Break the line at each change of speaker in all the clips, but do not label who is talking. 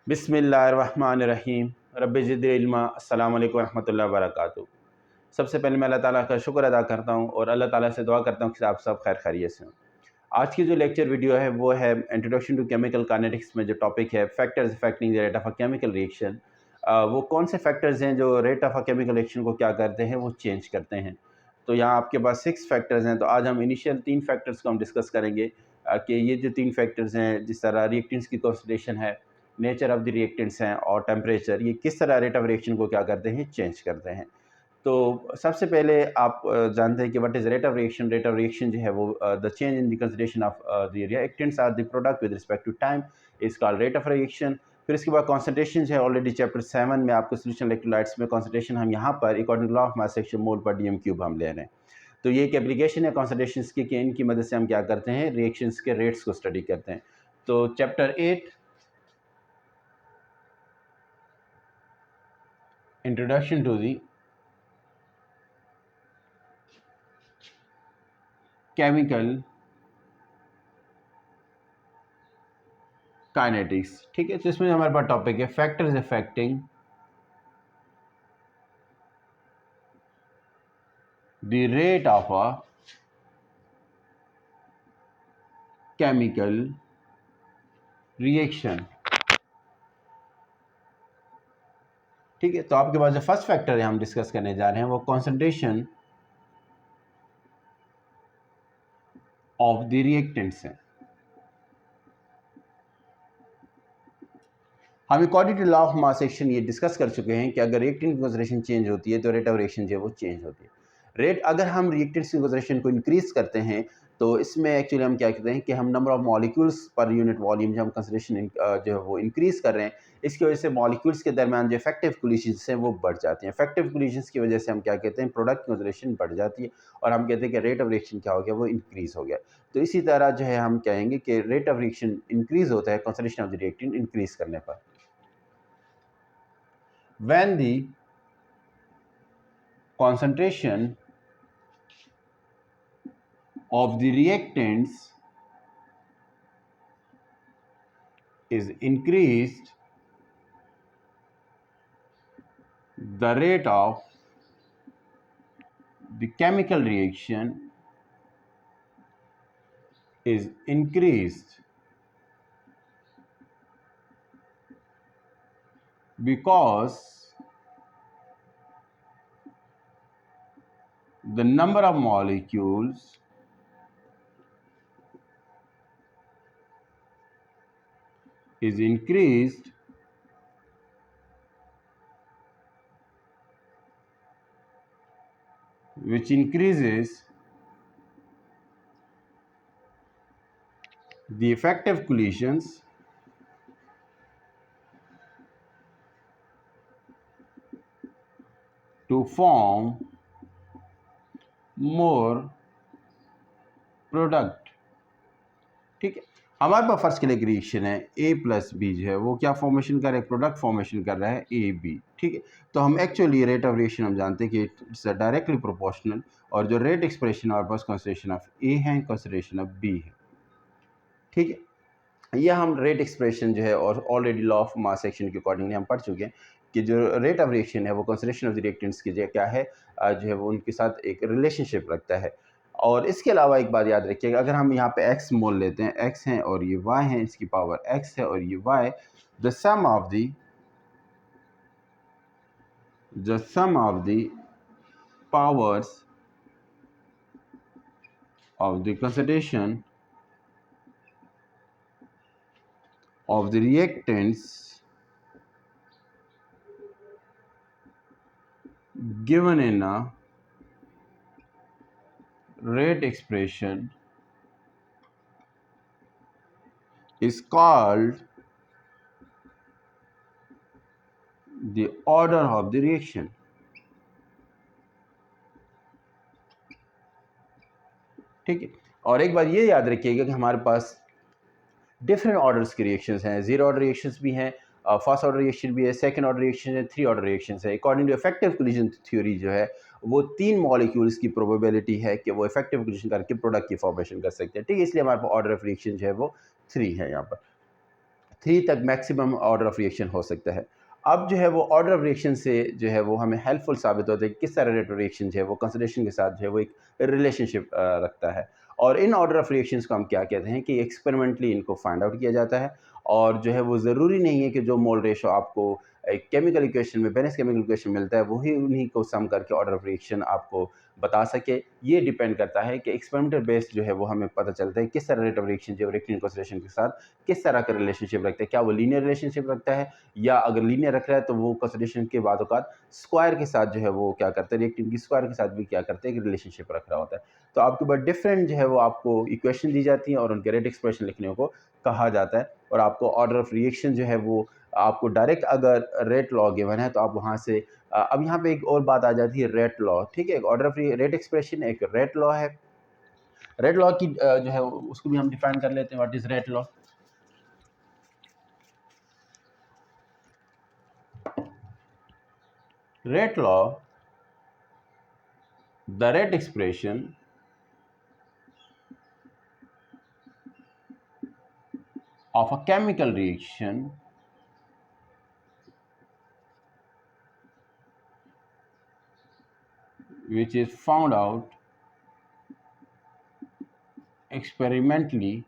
बिस्मिल्लाहिर्रहमानिर्रहीम रब्बि ज़िदनी इल्मा। अस्सलामु अलैकुम वरहमतुल्लाहि वबरकातुहू। सबसे पहले मैं अल्लाह ताला का शुक्र अदा करता हूँ और अल्लाह ताला से दुआ करता हूँ कि आप सब खैर खैरियत से हों। आज की जो लेक्चर वीडियो है वो है इंट्रोडक्शन टू केमिकल काइनेटिक्स में जो टॉपिक है factors affecting the rate of a chemical reaction. वो कौन से फैक्टर्स हैं जो rate of a chemical reaction को क्या करते हैं, वो चेंज करते हैं। तो यहाँ आपके पास 6 फैक्टर्स हैं। तो आज हम इनिशियल 3 फैक्टर्स को हम डिस्कस करेंगे कि ये जो 3 फैक्टर्स हैं, जिस तरह रिएक्टेंट्स की कॉन्सेंट्रेशन है, नेचर ऑफ द रिएक्टेंट्स हैं और टेम्परेचर, ये किस तरह रेट ऑफ रिएक्शन को क्या करते हैं, चेंज करते हैं। तो सबसे पहले आप जानते हैं कि what is rate of reaction. Rate of reaction जो है वो the change in the concentration of the reactants or the product with respect to time is called rate of reaction. फिर इसके बाद कॉन्सेंट्रेशन है, ऑलरेडी चैप्टर 7 में आपको solution electrolytes में कॉन्सेंट्रेशन हम यहाँ पर according to law of mass section mole per DM cube हम ले रहे हैं। तो ये एक एप्लीकेशन है कॉन्सेंट्रेशंस की कि इनकी मदद से हम क्या करते हैं, रिएक्शंस के रेट्स को स्टडी करते हैं। तो chapter 8 introduction to the chemical kinetics, ठीक है। तो इसमें हमारे पास टॉपिक है factors affecting the rate of a chemical reaction, ठीक है। तो आपके पास जो फर्स्ट फैक्टर है हम डिस्कस करने जा रहे हैं वो कॉन्सेंट्रेशन ऑफ द रिएक्टेंट्स है। हम according to law of mass action ये डिस्कस कर चुके हैं कि अगर रिएक्टेंट की कॉन्सेंट्रेशन चेंज होती है तो रेट ऑफ रिएक्शन जो है वो चेंज होती है। रेट अगर हम रिएक्टेंट्स की कॉन्सेंट्रेशन को इंक्रीज करते हैं तो इसमें एक्चुअली हम क्या कहते हैं कि हम number of molecules per unit volume जो हम कंसेंट्रेशन जो है वो इंक्रीज कर रहे हैं, इसकी वजह से मॉलिक्यूल्स के दरमियान जो इफेक्टिव कोलिशंस हैं वो बढ़ जाती हैं। इफेक्टिव कोलिशंस की वजह से हम क्या कहते हैं, प्रोडक्ट की कॉन्सेंट्रेशन बढ़ जाती है और हम कहते हैं कि रेट ऑफ रिएक्शन क्या हो गया, वो इंक्रीज हो गया। तो इसी तरह जो है हम कहेंगे कि रेट ऑफ रिएक्शन इंक्रीज होता है concentration of the reactant increase करने पर। When the concentration of the reactants is increased, the rate of the chemical reaction is increased because the number of molecules is increased which increases the effective collisions to form more product, ठीक है। हमारे पास first के लिए एक reaction है ए plus B जो है वो क्या फॉर्मेशन कर रहा है, प्रोडक्ट फॉर्मेशन कर रहा है ए बी, ठीक है। तो हम एक्चुअली रेट ऑफ रिएक्शन हम जानते हैं कि इट्स डायरेक्टली प्रोपोर्शनल और जो रेट एक्सप्रेशन हमारे पास कॉन्सेंट्रेशन ऑफ ए है, कॉन्सेंट्रेशन ऑफ बी है, ठीक है। यह हम रेट एक्सप्रेशन जो है और already law of mass action के अकॉर्डिंगली हम पढ़ चुके हैं कि जो रेट ऑफ रिएक्शन है वो कॉन्सेंट्रेशन ऑफ द रिएक्टेंट्स की जो क्या है जो है वो उनके साथ एक रिलेशनशिप रखता है। और इसके अलावा एक बात याद रखिएगा, अगर हम यहाँ पे x मोल लेते हैं, x है और ये y है, इसकी पावर x है और ये y, the sum of the powers of the concentration of the reactants given in a rate expression is called the order of the reaction, ठीक है। और एक बात ये याद रखिएगा कि हमारे पास डिफरेंट ऑर्डर्स के रिएक्शंस हैं, जीरो ऑर्डर रिएक्शंस भी हैं, फर्स्ट ऑर्डर रिएक्शन भी है, सेकंड ऑर्डर रिएक्शन है, थ्री ऑर्डर रिएक्शंस है। According to effective collision theory जो है वो 3 मॉलिक्यूल्स की प्रोबेबिलिटी है कि वो इफेक्टिव कोलिजन करके प्रोडक्ट की फॉर्मेशन कर सकते हैं, ठीक है। इसलिए हमारे पास ऑर्डर ऑफ रिएक्शन जो है वो 3 है यहाँ पर। 3 तक मैक्सिमम ऑर्डर ऑफ रिएक्शन हो सकता है। अब जो है वो ऑर्डर ऑफ रिएक्शन से जो है वो हमें हेल्पफुल साबित होता है कि किस तरह रेट ऑफ रिएक्शन जो है वो कंसिडरेशन के साथ जो है वो एक रिलेशनशिप रखता है। और इन ऑर्डर ऑफ रिएक्शंस को हम क्या कहते हैं कि एक्सपेरिमेंटली इनको फाइंड आउट किया जाता है। और जो है वो ज़रूरी नहीं है कि जो मोल रेशो आपको एक केमिकल इक्वेशन में बैलेंस केमिकल इक्वेशन मिलता है वही उन्हीं को सम करके ऑर्डर ऑफ रिएक्शन आपको बता सके। ये डिपेंड करता है कि एक्सपेरिमेंटल बेस्ड जो है वो हमें पता चलता है किस तरह रेट ऑफ रिएक्शन जो रिएक्शन कंसंट्रेशन के साथ किस तरह का रिलेशनशिप रखता है। क्या वो लीनियर रिलेशनशिप रखता है, या अगर लीनियर रख रहा है तो वो कंसंट्रेशन के बाद औकात स्क्वायर के साथ जो है वो क्या करता है, रिएक्टेंट की स्क्वायर के साथ भी क्या करते हैं कि रिलेशनशिप रख रहा होता है। तो आपके पास डिफरेंट जो है वो आपको इक्वेशन दी जाती है और उनके रेट एक्सप्रेशन लिखने को कहा जाता है। और आपको ऑर्डर ऑफ रिएक्शन जो है वो आपको डायरेक्ट अगर रेट लॉ गिवन है तो आप वहाँ से अब यहाँ पे एक और बात आ जाती है रेट लॉ। ठीक है, एक ऑर्डर ऑफ रेट एक्सप्रेशन एक रेट लॉ है। रेट लॉ की जो है उसको भी हम डिफाइन कर लेते हैं, what is rate law. Rate law, the rate expression of a chemical reaction which is found out experimentally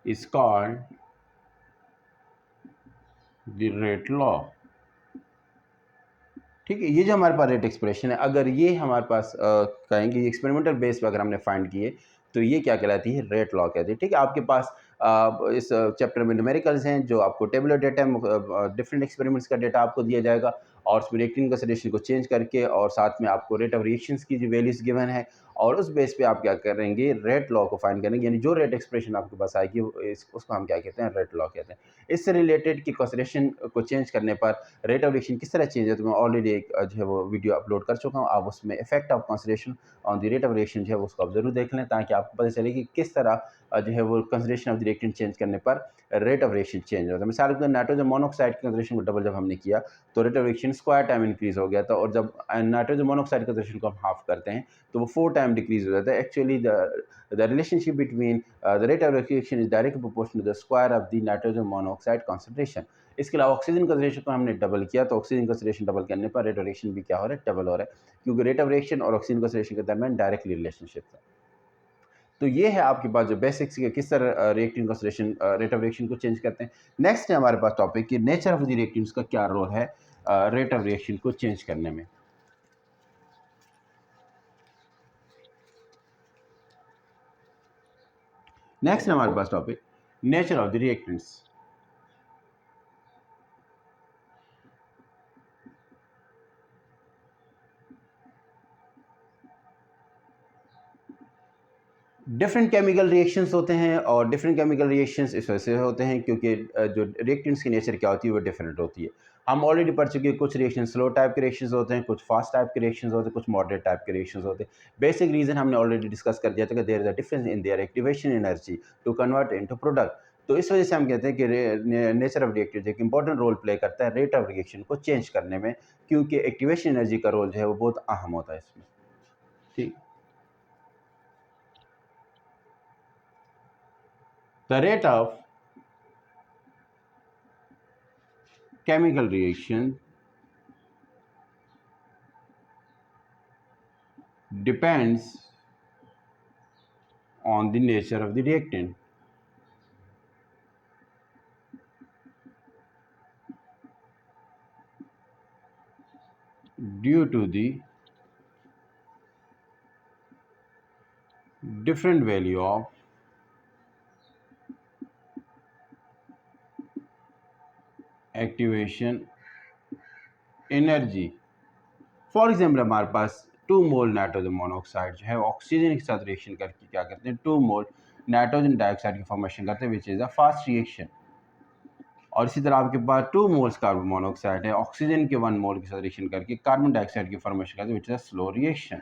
is called the rate law। ठीक है, ये जो हमारे पास रेट एक्सप्रेशन है, अगर ये हमारे पास कहेंगे एक्सपेरिमेंटल बेस पे अगर हमने फाइंड किए तो ये क्या कहलाती है, रेट लॉ कहती है। ठीक है, आपके पास इस चैप्टर में न्यूमेरिकल्स हैं जो आपको टेबुलर डेटा डिफरेंट एक्सपेरिमेंट्स का डेटा आपको दिया जाएगा और उसमें रिएक्टिंग कंसंट्रेशन को चेंज करके और साथ में आपको रेट ऑफ रिएक्शंस की जो वैल्यूज गिवन है और उस बेस पे आप क्या करेंगे, रेट लॉ को फाइंड करेंगे। यानी जो रेट एक्सप्रेशन आपके पास आएगी उसको हम क्या कहते हैं, रेट लॉ कहते हैं। इससे रिलेटेड कि कंसंट्रेशन को चेंज करने पर रेट ऑफ रिएक्शन किस तरह चेंज है, तो मैं ऑलरेडी एक जो है वो वीडियो अपलोड कर चुका हूँ। आप उसमें effect of concentration on the rate of reaction जो है उसको आप जरूर देख लें ताकि आपको पता चले कि किस तरह जो है वो concentration of the reactant change करने पर रेट ऑफ रिएक्शन चेंज होता है। मिसाल के तौर नाइट्रोजन मोनोऑक्साइड की कंसंट्रेशन को डबल जब हमने किया तो rate of reaction square time increase हो गया था, और जब नाइट्रोजन मोनोऑक्साइड कंसंट्रेशन को हम हाफ करते हैं तो वो 4 टाइम डिक्रीज हो जाता है। Actually the relationship between the rate of reaction is directly proportional to the square of the nitrogen monoxide concentration. इसके अलावा ऑक्सीजन कंसंट्रेशन को हमने डबल किया तो ऑक्सीजन कंसंट्रेशन डबल करने पर रेट ऑफ रिएक्शन भी क्या हो रहा है, डबल हो रहा है, क्योंकि रेट ऑफ रिएक्शन और ऑक्सीजन कंसंट्रेशन के दरमियान डायरेक्टली रिलेशनशिप है। तो ये है आपके पास जो बेसिक्स के किस तरह reacting concentration rate of reaction को चेंज करते हैं। नेक्स्ट है हमारे पास टॉपिक कि नेचर ऑफ द रिएक्टेंट्स का क्या रोल है रेट ऑफ रिएक्शन को चेंज करने में। नेक्स्ट है हमारे पास topic nature of the reactants. Different chemical reactions होते हैं और डिफरेंट केमिकल रिएक्शंस इस वजह से होते हैं क्योंकि जो रिएक्टेंट्स की नेचर क्या होती है वो डिफरेंट होती है। हम ऑलरेडी पढ़ चुके हैं, कुछ रिएक्शन स्लो टाइप के रिएक्शंस होते हैं, कुछ फास्ट टाइप के रिएक्शंस होते हैं, कुछ मॉडरेट टाइप के रिएक्शंस होते हैं। बेसिक रीज़न हमने ऑलरेडी डिस्कस कर दिया था कि there is a difference in their activation energy to convert into product. तो इस वजह से हम कहते हैं कि नेचर ऑफ रिएक्टेंट एक इंपॉर्टेंट रोल प्ले करता है रेट ऑफ रिएक्शन को चेंज करने में, क्योंकि एक्टिवेशन एनर्जी का रोल जो है वो बहुत अहम होता है इसमें। ठीक, the rate of chemical reaction depends on the nature of the reactant. Due to the different value of activation energy। For example हमारे पास 2 मोल नाइट्रोजन मोनोऑक्साइड जो है ऑक्सीजन के साथ रिएक्शन करके क्या करते हैं, 2 मोल नाइट्रोजन डाइऑक्साइड की फॉर्मेशन करते हैं, which is a fast reaction. और इसी तरह आपके पास 2 मोल्स कार्बन मोनोऑक्साइड है ऑक्सीजन के 1 मोल के साथ रिएक्शन करके कार्बन डाइऑक्साइड की फॉर्मेशन करते हैं, which is a slow reaction.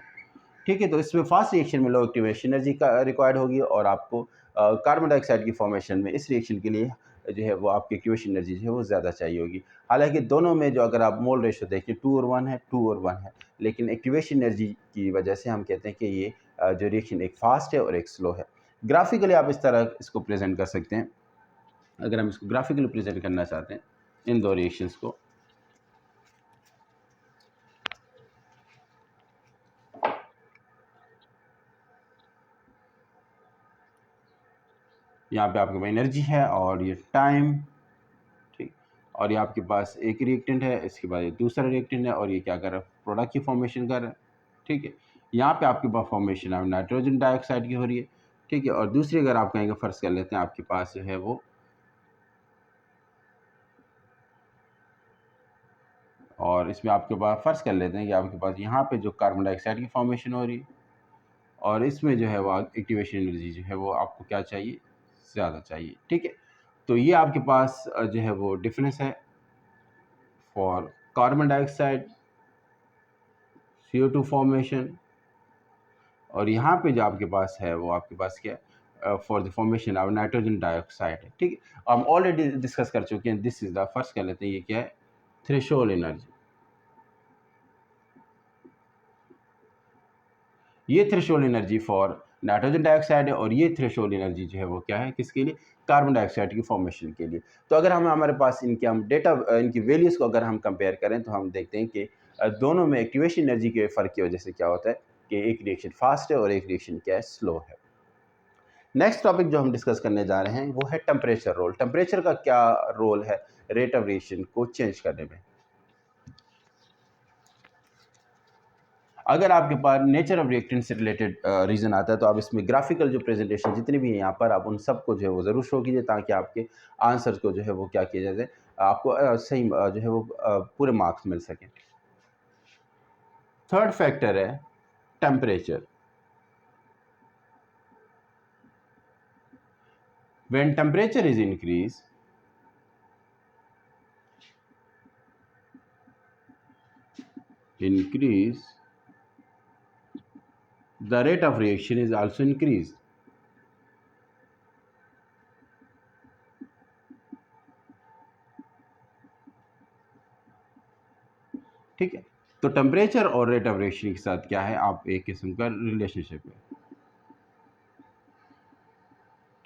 ठीक है, तो इसमें फास्ट रिएक्शन में लो एक्टिवेशन एनर्जी का रिक्वायर्ड होगी और आपको कार्बन डाइऑक्साइड की फॉर्मेशन में इस रिएक्शन के लिए जो है वो आपकी एक्टिवेशन एनर्जी जो है वो ज़्यादा चाहिए होगी। हालांकि दोनों में जो अगर आप मोल रेशो देखें 2 और 1 है, 2 और 1 है, लेकिन एक्टिवेशन एनर्जी की वजह से हम कहते हैं कि ये जो रिएक्शन एक फास्ट है और एक स्लो है। ग्राफिकली आप इस तरह इसको प्रेजेंट कर सकते हैं। अगर हम इसको ग्राफिकली प्रेजेंट करना चाहते हैं इन दो रिएक्शंस को, यहाँ पे आपके पास एनर्जी है और ये टाइम, ठीक, और ये आपके पास एक रिएक्टेंट है, इसके बाद ये दूसरा रिएक्टेंट है, और ये क्या कर रहा है, प्रोडक्ट की फॉर्मेशन कर रहा है, ठीक है। यहाँ पे आपके पास फॉर्मेशन अब नाइट्रोजन डाइऑक्साइड की हो रही है, ठीक है। और दूसरी अगर आप कहेंगे, फर्स्ट कर लेते हैं, आपके पास जो है वो, और इसमें आपके पास फर्स्ट कर लेते हैं कि आपके पास यहाँ पे जो कार्बन डाइऑक्साइड की फॉर्मेशन हो रही है, और इसमें जो है वो एक्टिवेशन एनर्जी जो है वो आपको क्या चाहिए, ज़्यादा चाहिए, ठीक है। तो ये आपके पास जो है वो डिफरेंस है for carbon dioxide CO2 formation, और यहाँ पे जो आपके पास है वो आपके पास क्या, for the formation of nitrogen dioxide है, ठीक है। हम ऑलरेडी डिस्कस कर चुके हैं, दिस इज द फर्स्ट कर लेते हैं, ये क्या है, थ्रेशोल्ड एनर्जी। ये threshold energy for nitrogen dioxide है, और ये थ्रेशोल्ड एनर्जी जो है वो क्या है, किसके लिए, कार्बन डाइऑक्साइड की फॉर्मेशन के लिए। तो अगर हमारे पास इनके हम डेटा, इनकी वैल्यूज़ को अगर हम कंपेयर करें, तो हम देखते हैं कि दोनों में एक्टिवेशन एनर्जी के फ़र्क की वजह से क्या होता है कि एक रिएक्शन फास्ट है और एक रिएक्शन क्या है, स्लो है। नेक्स्ट टॉपिक जो हम डिस्कस करने जा रहे हैं वो है टेम्परेचर रोल। टेम्परेचर का क्या रोल है रेट ऑफ रिएक्शन को चेंज करने में। अगर आपके पास नेचर ऑफ रिएक्टेंट से रिलेटेड रीज़न आता है, तो आप इसमें ग्राफिकल जो प्रेजेंटेशन जितनी भी है यहाँ पर, आप उन सबको जो है वो ज़रूर शो कीजिए, ताकि आपके आंसर्स को जो है वो क्या किया जाए, आपको सही जो है वो पूरे मार्क्स मिल सकें। थर्ड फैक्टर है temperature. When temperature is increase, the rate of reaction is also increased. ठीक है, तो टेम्परेचर और रेट ऑफ रिएक्शन के साथ क्या है, आप एक किस्म का रिलेशनशिप है,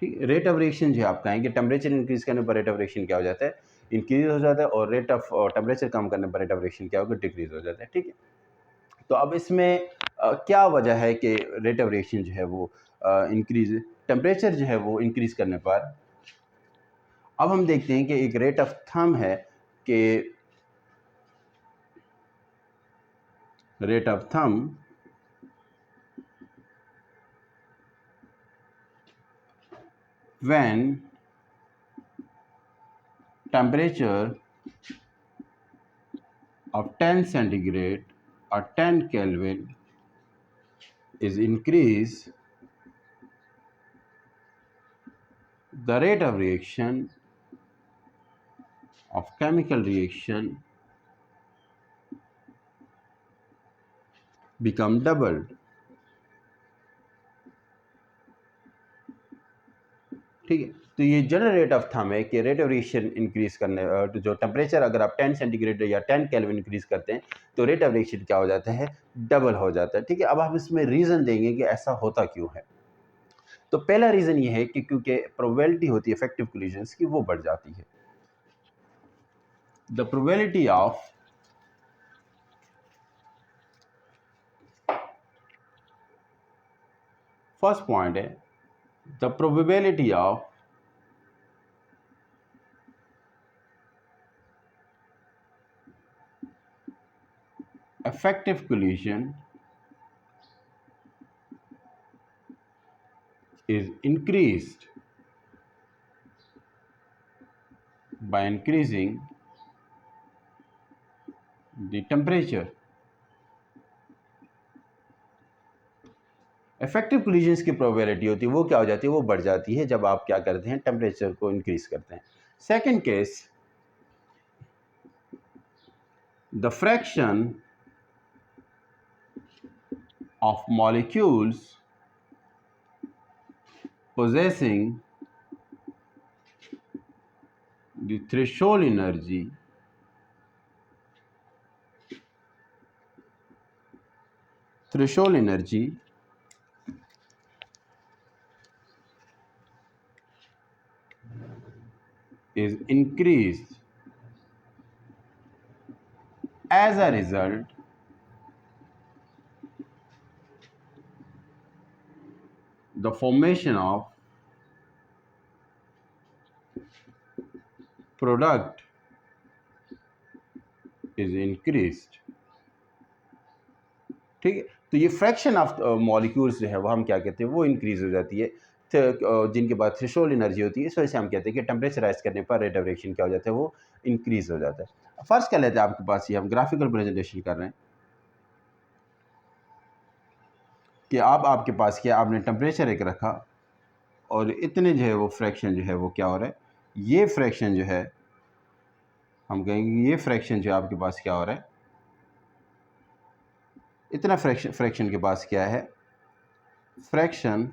ठीक है। रेट ऑफ रिएक्शन जो आप कहेंगे, टेम्परेचर इंक्रीज करने पर रेट ऑफ रिएक्शन क्या हो जाता है, इंक्रीज हो जाता है, और रेट ऑफ टेम्परेचर कम करने पर रेट ऑफ रिएक्शन क्या होगा, डिक्रीज हो जाता है, ठीक है। तो अब इसमें क्या वजह है कि रेट ऑफ रिएक्शन जो है वो इंक्रीज, टेम्परेचर जो है वो इंक्रीज करने पर, अब हम देखते हैं कि एक रेट ऑफ थंब है कि rate of thumb when temperature of 10 centigrade or 10 Kelvin is increased, the rate of reaction of chemical reaction become doubled. ठीक है, तो ये जनरल रेट ऑफ थंब है कि रेट ऑफ रिएक्शन इंक्रीज करने, जो टेम्परेचर अगर आप 10 सेंटीग्रेड या 10 केल्विन इंक्रीज करते हैं, तो रेट ऑफ रिएक्शन क्या हो जाता है, डबल हो जाता है, ठीक है। अब आप इसमें रीज़न देंगे कि ऐसा होता क्यों है। तो पहला रीज़न ये है कि क्योंकि प्रोबेबिलिटी होती है इफेक्टिव कोलिजन्स की, वो बढ़ जाती है। The probability of first point है, the probability of effective collision is increased by increasing the temperature. Effective collisions की प्रोबेबिलिटी होती है वो क्या हो जाती है, वो बढ़ जाती है जब आप क्या करते हैं, टेम्परेचर को इंक्रीज करते हैं। Second case, the fraction of molecules possessing the threshold energy is increased. As a result, the formation of product is increased. ठीक है, तो ये फ्रैक्शन ऑफ मॉलिक्यूल्स जो है वो हम क्या कहते हैं, वो इंक्रीज हो जाती है जिनके पास थ्रेशोल्ड एनर्जी होती है। इस वजह से हम कहते हैं कि टेम्परेचर राइज करने पर रेट ऑफ रिएक्शन क्या हो जाता है, वो इंक्रीज हो जाता है। फर्स्ट क्या लेते हैं आपके पास, ये हम ग्राफिकल प्रेजेंटेशन कर रहे हैं कि आपके पास क्या, आपने टेम्परेचर एक रखा और इतने जो है वो फ्रैक्शन जो है वो क्या हो रहा है, ये फ्रैक्शन जो है हम कहेंगे ये फ्रैक्शन जो है आपके पास क्या हो रहा है, इतना फ्रैक्शन के पास क्या है, fraction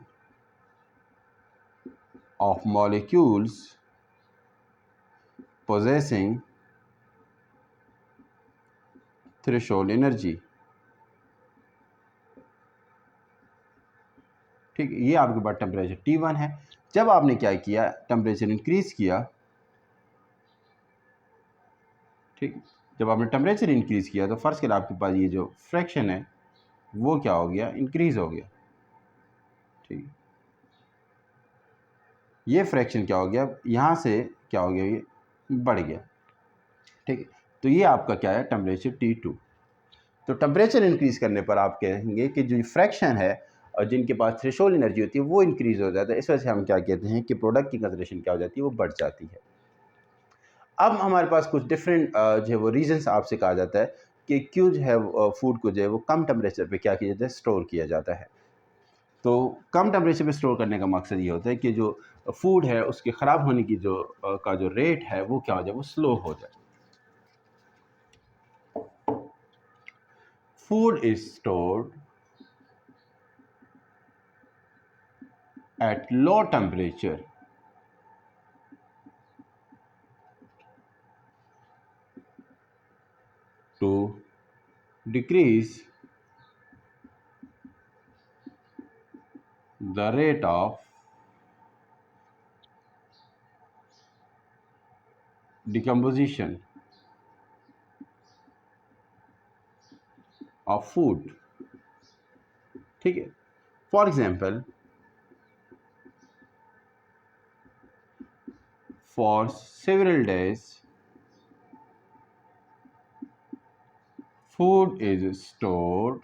of molecules possessing threshold energy। ठीक है, ये आपके पास टेम्परेचर T1 है। जब आपने क्या किया, टेम्परेचर इंक्रीज किया, ठीक, जब आपने टेम्परेचर इंक्रीज किया तो फर्स्ट के आपके पास ये जो फ्रैक्शन है वो क्या हो गया, इंक्रीज हो गया। ठीक, ये फ्रैक्शन क्या हो गया, यहाँ से क्या हो गया, ये बढ़ गया। ठीक है, तो ये आपका क्या है, टेम्परेचर T2। तो टेम्परेचर इंक्रीज करने पर आप कहेंगे कि जो फ्रैक्शन है और जिनके पास थ्रेशोल्ड एनर्जी होती है वो इंक्रीज हो जाता है। इस वजह से हम क्या कहते हैं कि प्रोडक्ट की कंसंट्रेशन क्या हो जाती है, वो बढ़ जाती है। अब हमारे पास कुछ डिफरेंट जो है वो रीजंस आपसे कहा जाता है कि क्यों जो है फूड को जो है वो कम टेम्परेचर पे क्या किया जाता है, स्टोर किया जाता है। तो कम टेम्परेचर पे स्टोर करने का मकसद ये होता है कि जो फूड है उसके ख़राब होने की जो रेट है वो क्या हो जाए, वो स्लो हो जाए। Food is stored at low temperature to decrease the rate of decomposition of food। ठीक है, for example, for several days food is stored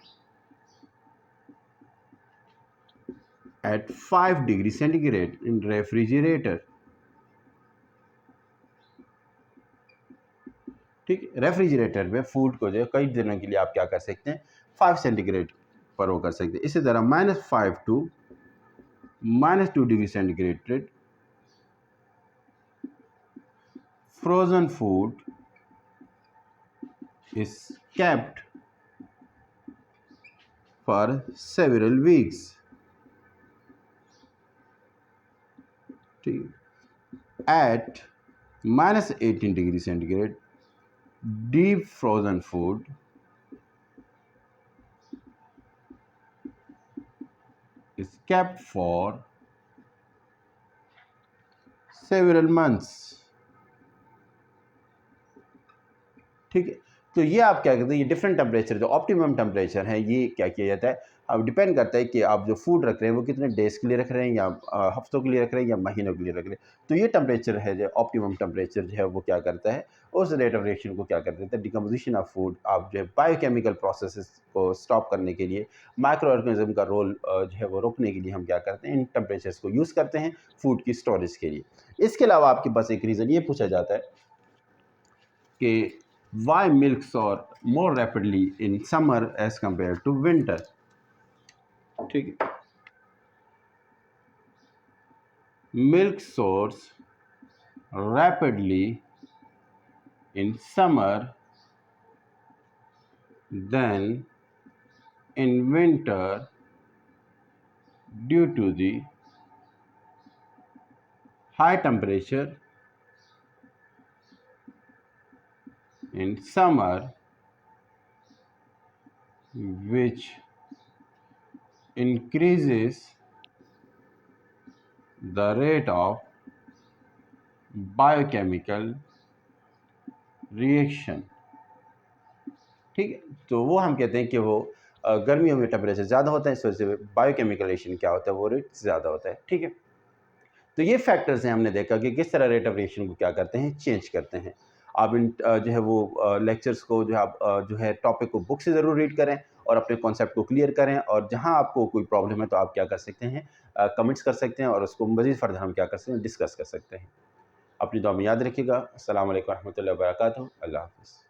at 5 degree centigrade in refrigerator। ठीक, रेफ्रिजरेटर में फूड को जो है कई दिनों के लिए आप क्या कर सकते हैं, 5 सेंटीग्रेड पर वो कर सकते हैं। इसी तरह -5 to -2 degree centigrade frozen food is kept for several weeks। At -18 degree centigrade deep frozen food is kept for several months। ठीक है, तो ये आप क्या कहते हैं, ये डिफरेंट टेम्परेचर जो ऑप्टिमम टेम्परेचर है ये क्या किया जाता है, अब डिपेंड करता है कि आप जो फूड रख रहे हैं वो कितने डेज के लिए रख रहे हैं या हफ्तों के लिए रख रहे हैं या महीनों के लिए रख रहे हैं। तो ये टेम्परेचर है जो ऑप्टिमम टेम्परेचर जो है वो क्या करता है, उस रेट ऑफ रिएक्शन को क्या कर देता है, डिकम्पोजिशन ऑफ फूड। आप जो है बायोकेमिकल प्रोसेसेस को स्टॉप करने के लिए, माइक्रो ऑर्गेनिज्म का रोल जो है वो रोकने के लिए हम क्या करते हैं, इन टेम्परेचर्स को यूज़ करते हैं फूड की स्टोरेज के लिए। इसके अलावा आपके पास एक रीज़न ये पूछा जाता है कि why milk sour more rapidly in summer as compared to winter। ठीक है, milk sours rapidly in summer than in winter due to the high temperature in summer which increases the rate of biochemical reaction. ठीक है, तो वो हम कहते हैं कि वो गर्मियों में टेम्परेचर ज़्यादा होता है, इस वजह से बायोकेमिकल रिएक्शन क्या होता है, वो रेट ज़्यादा होता है। ठीक है, तो ये फैक्टर्स हैं, हमने देखा कि किस तरह रेट ऑफ रिएक्शन को क्या करते हैं, चेंज करते हैं। आप इन जो है वो लेक्चर्स को जो है आप जो है टॉपिक को बुक से ज़रूर रीड करें और अपने कॉन्सेप्ट को क्लियर करें, और जहाँ आपको कोई प्रॉब्लम है तो आप क्या कर सकते हैं, कमेंट्स कर सकते हैं और उसको मज़ीद फर्दर हम क्या कर सकते हैं, डिस्कस कर सकते हैं। अपनी दुआ में याद रखिएगा। अस्सलाम वालेकुम रहमतुल्लाहि व बरकातहू। अल्लाह हाफ़िज़।